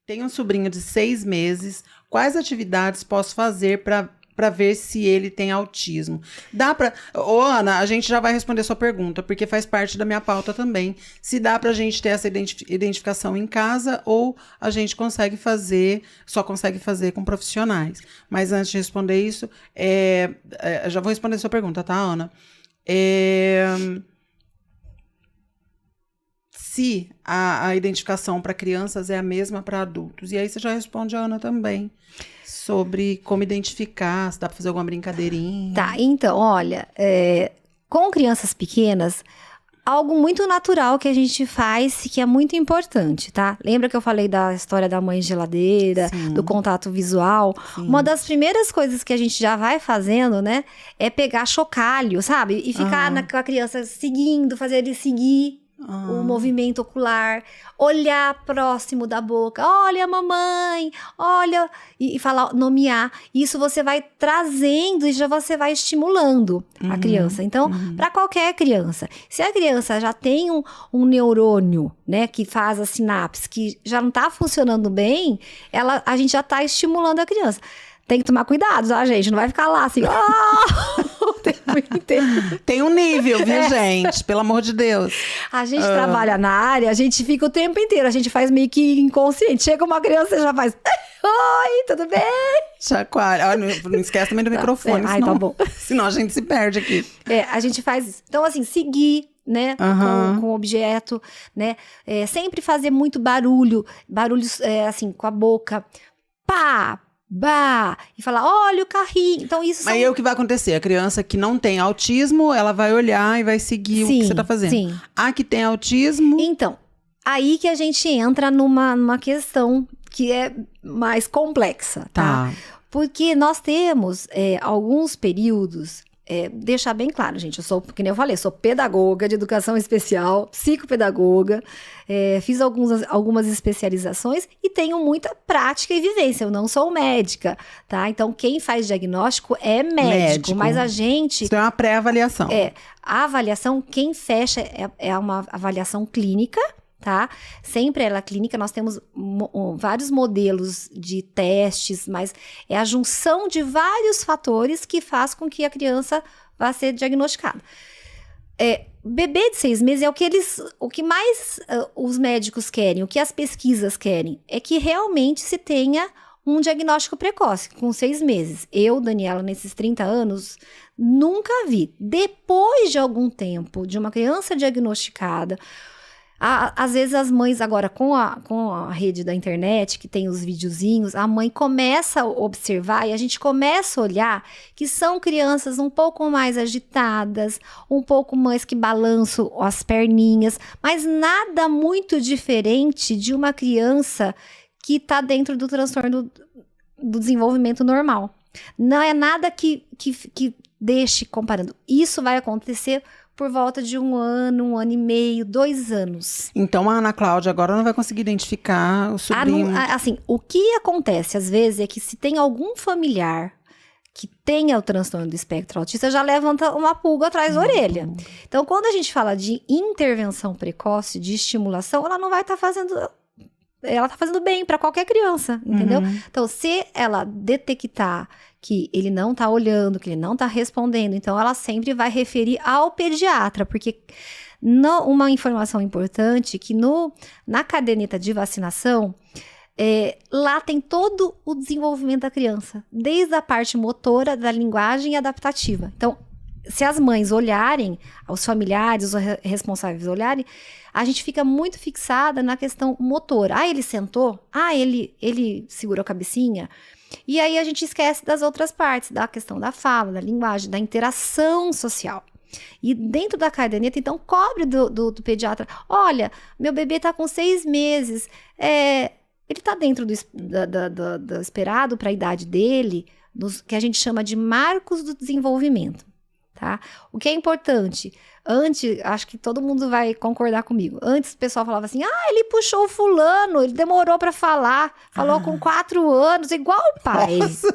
Tenho um sobrinho de 6 meses. Quais atividades posso fazer para ver se ele tem autismo? Dá para... Ô, Ana, a gente já vai responder sua pergunta, porque faz parte da minha pauta também. Se dá pra gente ter essa identificação em casa ou a gente só consegue fazer com profissionais. Mas antes de responder isso, já vou responder sua pergunta, tá, Ana? Se a identificação para crianças é a mesma para adultos. E aí você já responde a Ana também, sobre como identificar, se dá para fazer alguma brincadeirinha. Tá, então, olha, com crianças pequenas, algo muito natural que a gente faz, que é muito importante, tá? Lembra que eu falei da história da mãe geladeira, Sim. do contato visual? Sim. Uma das primeiras coisas que a gente já vai fazendo, né, é pegar chocalho, sabe? E ficar com a criança seguindo, fazer ele seguir o movimento ocular, olhar próximo da boca, olha mamãe, olha, e falar, nomear. Isso você vai trazendo e já você vai estimulando a criança. Então, para qualquer criança, se a criança já tem um neurônio, né, que faz a sinapse, que já não tá funcionando bem, a gente já tá estimulando a criança. Tem que tomar cuidado, tá, gente? Não vai ficar lá assim, o tempo inteiro. Tem um nível, viu, gente? Pelo amor de Deus. A gente trabalha na área, a gente fica o tempo inteiro, a gente faz meio que inconsciente. Chega uma criança e já faz, oi, tudo bem? Chacoalha. Não esquece também do microfone, senão, tá bom. Senão a gente se perde aqui. A gente faz isso. Então, assim, seguir, né, com o objeto, né? Sempre fazer muito barulhos, assim, com a boca. Pá! Bah! E falar, olha o carrinho. Então, isso Mas aí o que vai acontecer? A criança que não tem autismo, ela vai olhar e vai seguir o que você tá fazendo. Sim. A que tem autismo... Então, aí que a gente entra numa questão que é mais complexa, tá? Porque nós temos alguns períodos... deixar bem claro, gente, que nem eu falei, sou pedagoga de educação especial, psicopedagoga, fiz algumas especializações e tenho muita prática e vivência, eu não sou médica, tá? Então, quem faz diagnóstico é médico. Mas a gente... Isso é uma pré-avaliação. A avaliação, quem fecha é uma avaliação clínica, tá? Sempre ela clínica, nós temos vários modelos de testes, mas é a junção de vários fatores que faz com que a criança vá ser diagnosticada. Bebê de 6 meses é o que mais os médicos querem, o que as pesquisas querem, é que realmente se tenha um diagnóstico precoce, com 6 meses. Eu, Daniela, nesses 30 anos, nunca vi. Depois de algum tempo, de uma criança diagnosticada, às vezes as mães agora com a rede da internet, que tem os videozinhos, a mãe começa a observar e a gente começa a olhar que são crianças um pouco mais agitadas, um pouco mais que balançam as perninhas, mas nada muito diferente de uma criança que está dentro do transtorno do desenvolvimento normal. Não é nada que deixe comparando. Isso vai acontecer por volta de 1 ano, 1 ano e meio, 2 anos. Então, a Ana Cláudia agora não vai conseguir identificar o sobrinho. Assim, o que acontece às vezes é que se tem algum familiar que tenha o transtorno do espectro autista, já levanta uma pulga atrás da orelha. Então, quando a gente fala de intervenção precoce, de estimulação, ela não vai estar fazendo... Ela tá fazendo bem para qualquer criança, entendeu? Então, se ela detectar que ele não tá olhando, que ele não tá respondendo, então ela sempre vai referir ao pediatra, porque uma informação importante que na caderneta de vacinação, lá tem todo o desenvolvimento da criança, desde a parte motora, da linguagem e adaptativa. Então, se as mães olharem, os familiares, os responsáveis olharem, a gente fica muito fixada na questão motora. Ele sentou? Ele segurou a cabecinha? E aí a gente esquece das outras partes, da questão da fala, da linguagem, da interação social. E dentro da caderneta, então, cobre do pediatra. Olha, meu bebê tá com 6 meses, ele tá dentro do esperado para a idade dele, que a gente chama de marcos do desenvolvimento. Tá? O que é importante, antes, acho que todo mundo vai concordar comigo, antes o pessoal falava assim, ele puxou o fulano, ele demorou para falar, falou com 4 anos, igual o pai. Nossa.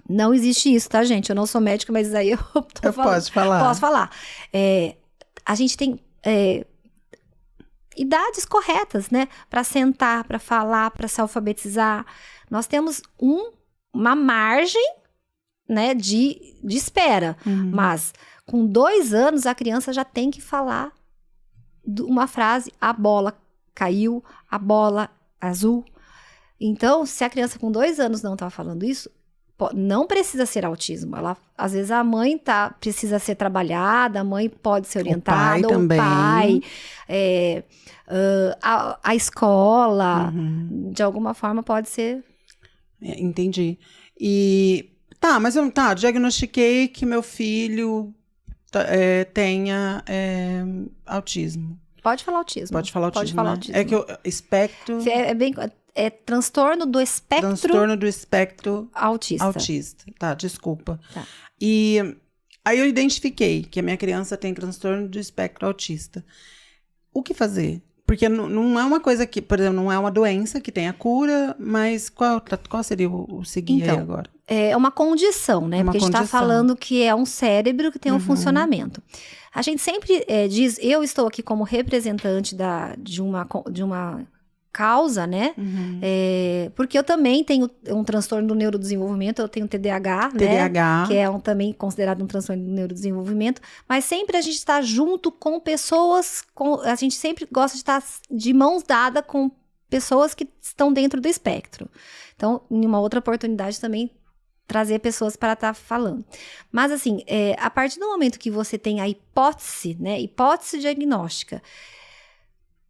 Não existe isso, tá, gente? Eu não sou médica, mas aí eu tô falando. Posso falar? Posso falar. A gente tem idades corretas, né? Para sentar, para falar, para se alfabetizar. Nós temos uma margem, né, de espera. Mas com 2 anos, a criança já tem que falar uma frase: a bola caiu, a bola azul. Então, se a criança com 2 anos não está falando isso, não precisa ser autismo. Às vezes a mãe precisa ser trabalhada, a mãe pode ser orientada, o pai, a escola, de alguma forma pode ser. Entendi. Mas eu diagnostiquei que meu filho tenha autismo. Pode falar autismo. Pode falar autismo, pode falar né? autismo. É que o espectro... É transtorno do espectro... Transtorno do espectro... Autista. Tá, desculpa. Tá. E aí eu identifiquei que a minha criança tem transtorno do espectro autista. O que fazer? Porque não é uma coisa que, por exemplo, não é uma doença que tem a cura, mas qual seria o seguir aí agora? É uma condição, né? Porque a gente está falando que é um cérebro que tem um funcionamento. A gente sempre diz, eu estou aqui como representante de uma causa, né? Porque eu também tenho um transtorno do neurodesenvolvimento, eu tenho TDAH, né? Que é também considerado um transtorno do neurodesenvolvimento, mas sempre a gente está junto com pessoas, a gente sempre gosta de estar de mãos dadas com pessoas que estão dentro do espectro. Então, em uma outra oportunidade também, trazer pessoas para estar falando. Mas assim, a partir do momento que você tem a hipótese, né? Hipótese diagnóstica,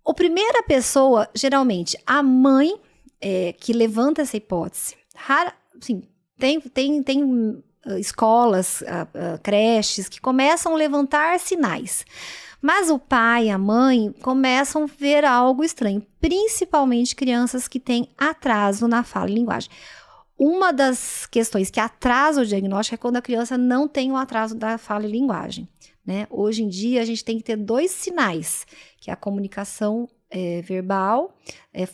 a primeira pessoa, geralmente, a mãe que levanta essa hipótese. Assim, tem escolas, creches que começam a levantar sinais. Mas o pai e a mãe começam a ver algo estranho, principalmente crianças que têm atraso na fala e linguagem. Uma das questões que atrasa o diagnóstico é quando a criança não tem o atraso da fala e linguagem, né? Hoje em dia, a gente tem que ter 2 sinais, que é a comunicação verbal,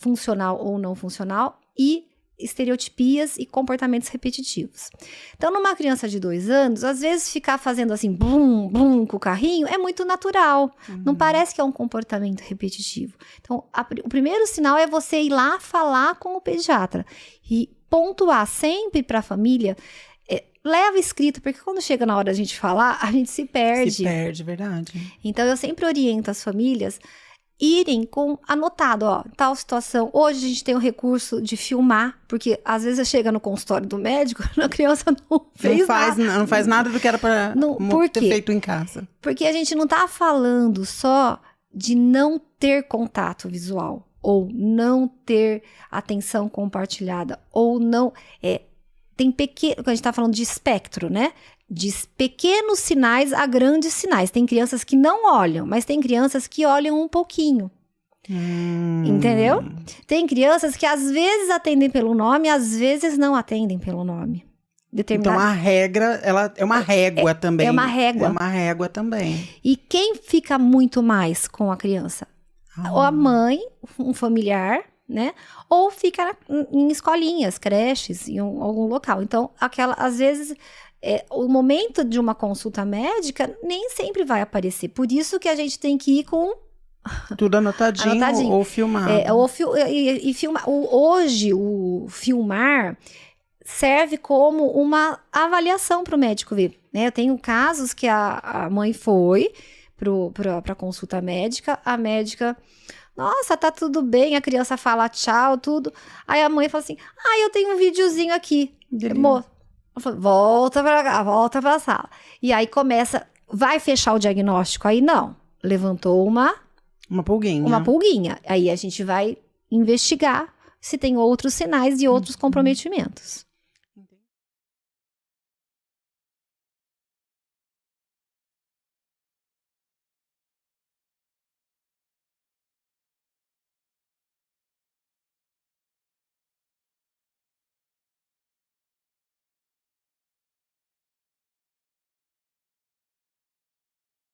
funcional ou não funcional, e estereotipias e comportamentos repetitivos. Então, numa criança de 2 anos, às vezes ficar fazendo assim, blum, blum, com o carrinho, é muito natural. Não parece que é um comportamento repetitivo. Então, o primeiro sinal é você ir lá falar com o pediatra e pontuar sempre para a família. Leva escrito, porque quando chega na hora da gente falar, a gente se perde. Se perde, verdade. Então, eu sempre oriento as famílias irem com anotado, tal situação. Hoje a gente tem o recurso de filmar, porque às vezes chega no consultório do médico, a criança não faz nada do que era para ter feito em casa. Porque a gente não está falando só de não ter contato visual, ou não ter atenção compartilhada, ou não... Tem a gente está falando de espectro, né? De pequenos sinais a grandes sinais. Tem crianças que não olham, mas tem crianças que olham um pouquinho. Entendeu? Tem crianças que às vezes atendem pelo nome, às vezes não atendem pelo nome. Então a regra, ela é uma régua também. É uma régua. É uma régua também. E quem fica muito mais com a criança? Ou a mãe, um familiar, né? Ou fica em escolinhas, creches, em algum local. Então, às vezes, o momento de uma consulta médica nem sempre vai aparecer. Por isso que a gente tem que ir com... Tudo anotadinho. Ou filmado. Hoje, o filmar serve como uma avaliação para o médico ver. Né? Eu tenho casos que a mãe foi para consulta médica, a médica... Nossa, tá tudo bem, a criança fala tchau, tudo. Aí a mãe fala assim, eu tenho um videozinho aqui. Volta pra cá, volta pra sala. E aí começa, vai fechar o diagnóstico? Aí não, levantou uma pulguinha. Uma pulguinha. Aí a gente vai investigar se tem outros sinais e outros comprometimentos.